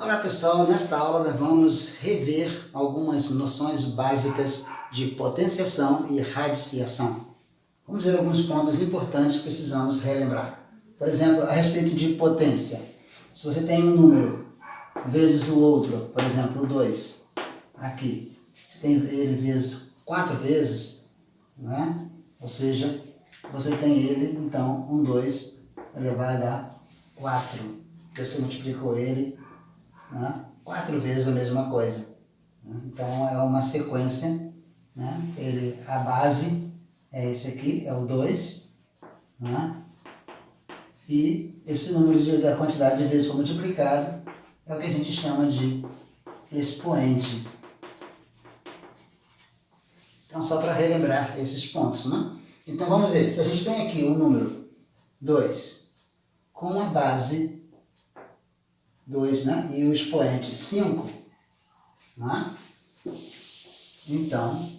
Olá pessoal, nesta aula nós vamos rever algumas noções básicas de potenciação e radiciação. Vamos ver alguns pontos importantes que precisamos relembrar. Por exemplo, a respeito de potência. Se você tem um número vezes o outro, por exemplo, o 2, aqui, você tem ele vezes 4 vezes, né? Ou seja, você tem ele, então, 2 elevado a 4, que você multiplicou ele, né? 4 vezes a mesma coisa. Então é uma sequência, né? A base é esse aqui, é o 2, né? E esse número da quantidade de vezes for multiplicado é o que a gente chama de expoente. Então só para relembrar esses pontos, né? Então vamos ver, se a gente tem aqui o número 2 com a base 2, né? E o expoente 5, né? Então,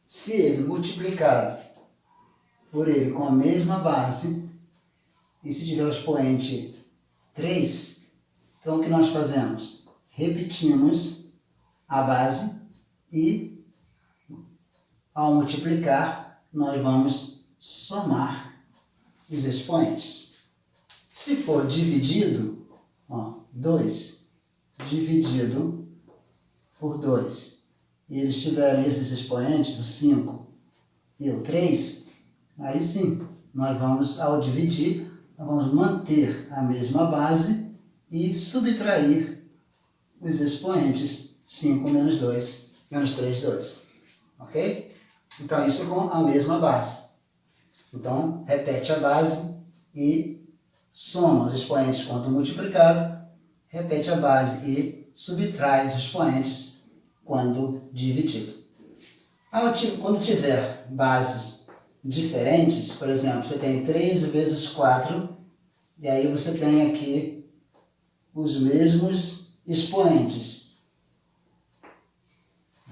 se ele multiplicar por ele com a mesma base, e se tiver o expoente 3, então o que nós fazemos? Repetimos a base e, ao multiplicar, nós vamos somar os expoentes. Se for dividido, 2 dividido por 2, e eles tiverem esses expoentes, o 5 e o 3, aí sim, nós vamos, ao dividir, nós vamos manter a mesma base e subtrair os expoentes 5 menos 2, menos 3, 2. Ok? Então, isso com a mesma base. Então, repete a base e soma os expoentes quando multiplicado, repete a base e subtrai os expoentes quando dividido. Quando tiver bases diferentes, por exemplo, você tem 3 vezes 4, e aí você tem aqui os mesmos expoentes.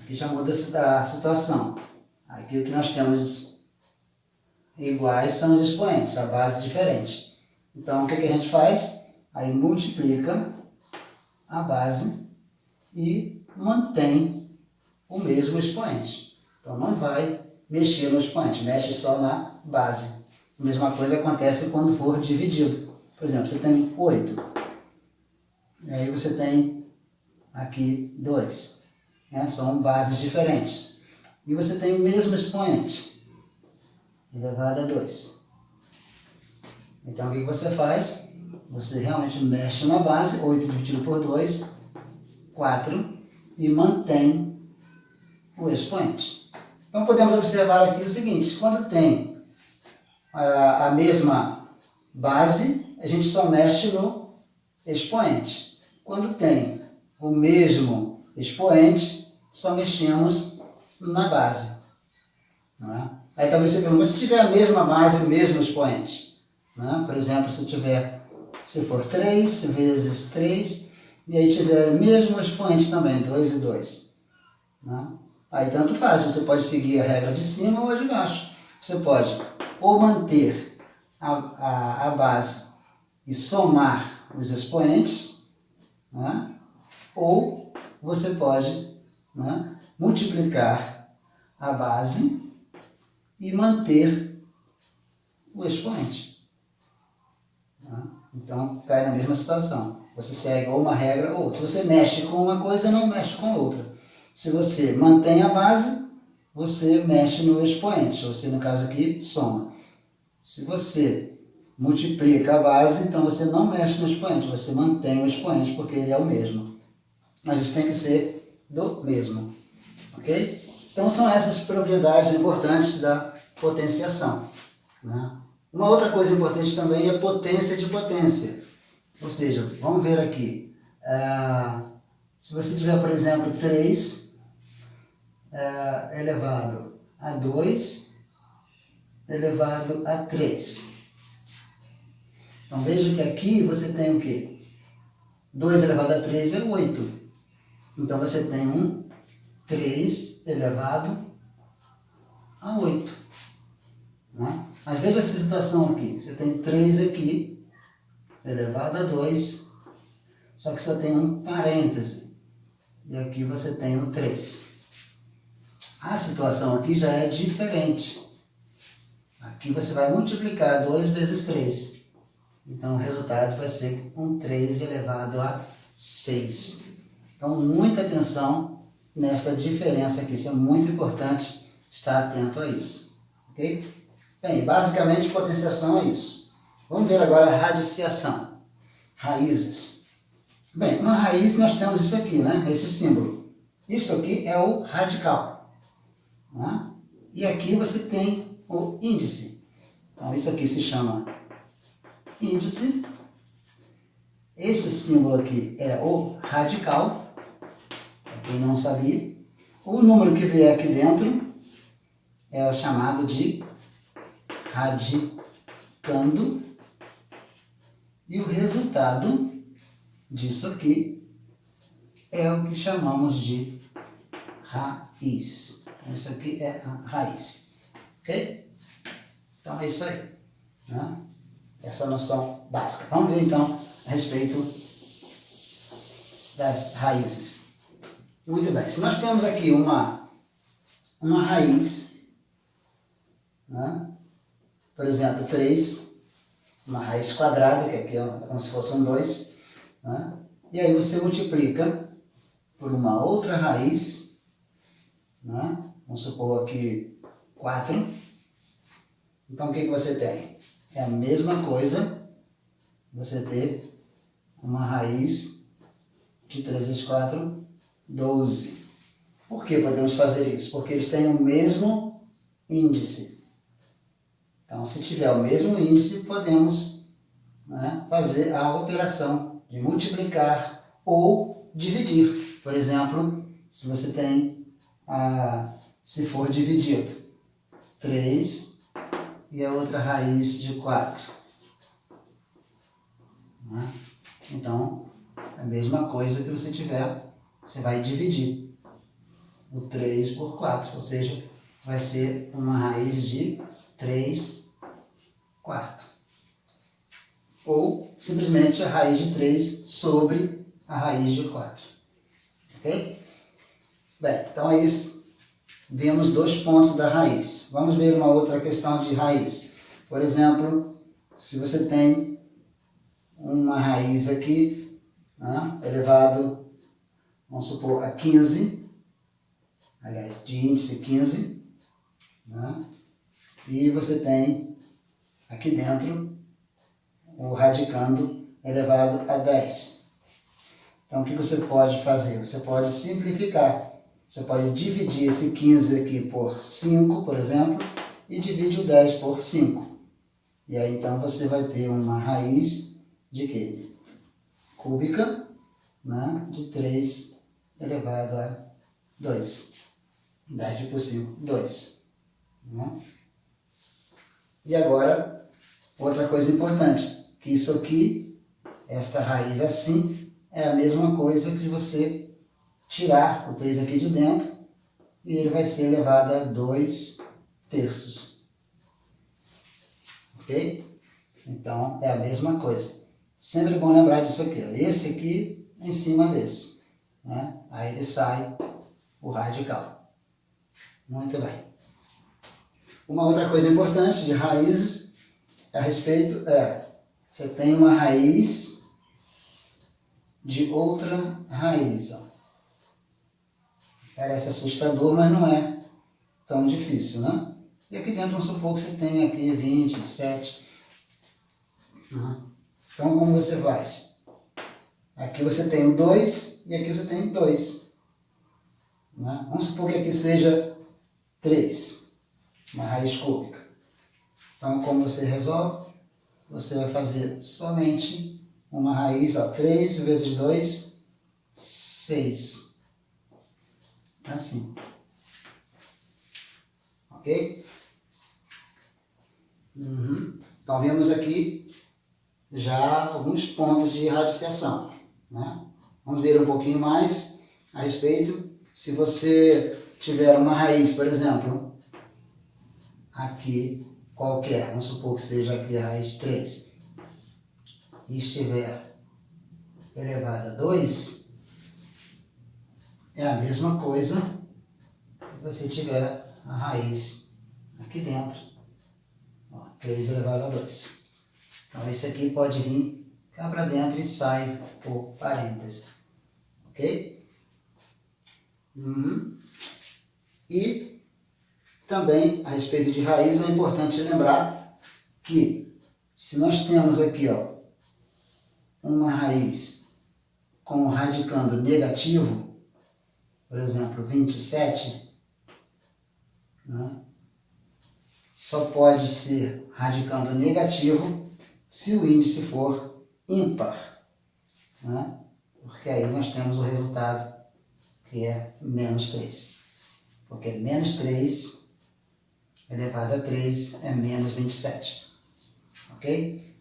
Aqui já muda a situação. Aqui o que nós temos iguais são os expoentes, a base diferente. Então o que a gente faz? Aí multiplica a base e mantém o mesmo expoente. Então não vai mexer no expoente, mexe só na base. A mesma coisa acontece quando for dividido. Por exemplo, você tem 8. E aí você tem aqui 2. Né? São bases diferentes. E você tem o mesmo expoente, elevado a 2. Então o que você faz? Você realmente mexe na base, 8 dividido por 2, 4, e mantém o expoente. Então podemos observar aqui o seguinte, quando tem a mesma base, a gente só mexe no expoente. Quando tem o mesmo expoente, só mexemos na base. Não é? Aí talvez você pergunte, se tiver a mesma base, o mesmo expoente, né? Por exemplo, se for 3 vezes 3, e aí tiver o mesmo expoente também, 2 e 2. Né? Aí tanto faz, você pode seguir a regra de cima ou a de baixo. Você pode ou manter a base e somar os expoentes, né? Ou você pode, né, multiplicar a base e manter o expoente. Né? Então cai na mesma situação. Você segue ou uma regra ou outra. Se você mexe com uma coisa, não mexe com outra. Se você mantém a base, você mexe no expoente. Você, no caso aqui, soma. Se você multiplica a base, então você não mexe no expoente. Você mantém o expoente porque ele é o mesmo. Mas isso tem que ser do mesmo. Ok? Então são essas propriedades importantes da potenciação. Né? Uma outra coisa importante também é potência de potência. Ou seja, vamos ver aqui. Se você tiver, por exemplo, 3 elevado a 2 elevado a 3. Então veja que aqui você tem o quê? 2 elevado a 3 é 8. Então você tem um 3 elevado a 8. Né? Mas veja essa situação aqui. Você tem 3 aqui elevado a 2. só que só tem um parêntese. E aqui você tem o 3. A situação aqui já é diferente. Aqui você vai multiplicar 2 vezes 3. Então, o resultado vai ser um 3 elevado a 6. Então, muita atenção nessa diferença aqui. Isso é muito importante estar atento a isso. Ok? Bem, basicamente, potenciação é isso. Vamos ver agora a radiciação. Raízes. Bem, uma raiz nós temos isso aqui, né? Esse símbolo. Isso aqui é o radical. Né? E aqui você tem o índice. Então, isso aqui se chama índice. Este símbolo aqui é o radical, para quem não sabia. O número que vier aqui dentro é o chamado de radicando. E o resultado disso aqui é o que chamamos de raiz. Então, isso aqui é a raiz. Ok? Então, é isso aí. Né? Essa noção básica. Vamos ver, então, a respeito das raízes. Muito bem. Se nós temos aqui uma raiz, né? Por exemplo, 3, uma raiz quadrada, que aqui é como se fosse um 2, né? E aí você multiplica por uma outra raiz, né? Vamos supor aqui 4. Então, o que você tem? É a mesma coisa você ter uma raiz de 3 vezes 4, 12. Por que podemos fazer isso? Porque eles têm o mesmo índice. Então, se tiver o mesmo índice, podemos, né, fazer a operação de multiplicar ou dividir. Por exemplo, se você tem, se for dividido 3 e a outra raiz de 4. Né? Então, a mesma coisa que você tiver, você vai dividir o 3 por 4, ou seja, vai ser uma raiz de 3 quartos. Ou, simplesmente, a raiz de 3 sobre a raiz de 4. Ok? Bem, então é isso. Vimos 2 pontos da raiz. Vamos ver uma outra questão de raiz. Por exemplo, se você tem uma raiz aqui, né, elevado, vamos supor, a 15, aliás, de índice 15, né, e você tem aqui dentro o radicando elevado a 10. Então, o que você pode fazer? Você pode simplificar. Você pode dividir esse 15 aqui por 5, por exemplo, e divide o 10 por 5. E aí, então, você vai ter uma raiz de quê? Cúbica, né? De 3 elevado a 2. 10 por 5, 2. Né? E agora, outra coisa importante, que isso aqui, esta raiz assim, é a mesma coisa que você tirar o 3 aqui de dentro e ele vai ser elevado a 2 terços. Ok? Então, é a mesma coisa. Sempre é bom lembrar disso aqui. Ó. Esse aqui em cima desse. Né? Aí ele sai o radical. Muito bem. Uma outra coisa importante de raízes a respeito você tem uma raiz de outra raiz. Ó. Parece assustador, mas não é tão difícil, né? E aqui dentro, vamos supor que você tem aqui 27. Né? Então, como você faz? Aqui você tem o 2 e aqui você tem 2. Né? Vamos supor que aqui seja 3, uma raiz cúbica. Então, como você resolve? Você vai fazer somente uma raiz, ó, 3 vezes 2, 6. Assim. Ok? Então, vemos aqui já alguns pontos de radiciação. Né? Vamos ver um pouquinho mais a respeito. Se você tiver uma raiz, por exemplo, aqui qualquer, vamos supor que seja aqui a raiz de 3, e estiver elevado a 2 é a mesma coisa se você tiver a raiz aqui dentro. Ó, 3 elevado a 2. Então, esse aqui pode vir cá para dentro e sai por parêntese. Ok? E também, a respeito de raiz, é importante lembrar que se nós temos aqui, ó, uma raiz com o radicando negativo, por exemplo, 27, né? Só pode ser radicando negativo se o índice for ímpar, né? Porque aí nós temos o resultado que é menos 3. Porque menos 3 elevado a 3 é menos 27. Ok?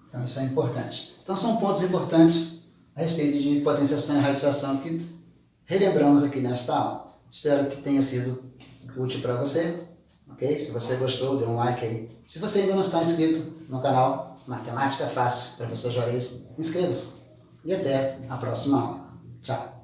Então isso é importante. Então são pontos importantes a respeito de potenciação e radiação que relembramos aqui nesta aula. Espero que tenha sido útil para você. Ok? Se você gostou, dê um like aí. Se você ainda não está inscrito no canal Matemática Fácil, Professor Juarez, inscreva-se. E até a próxima aula. Tchau!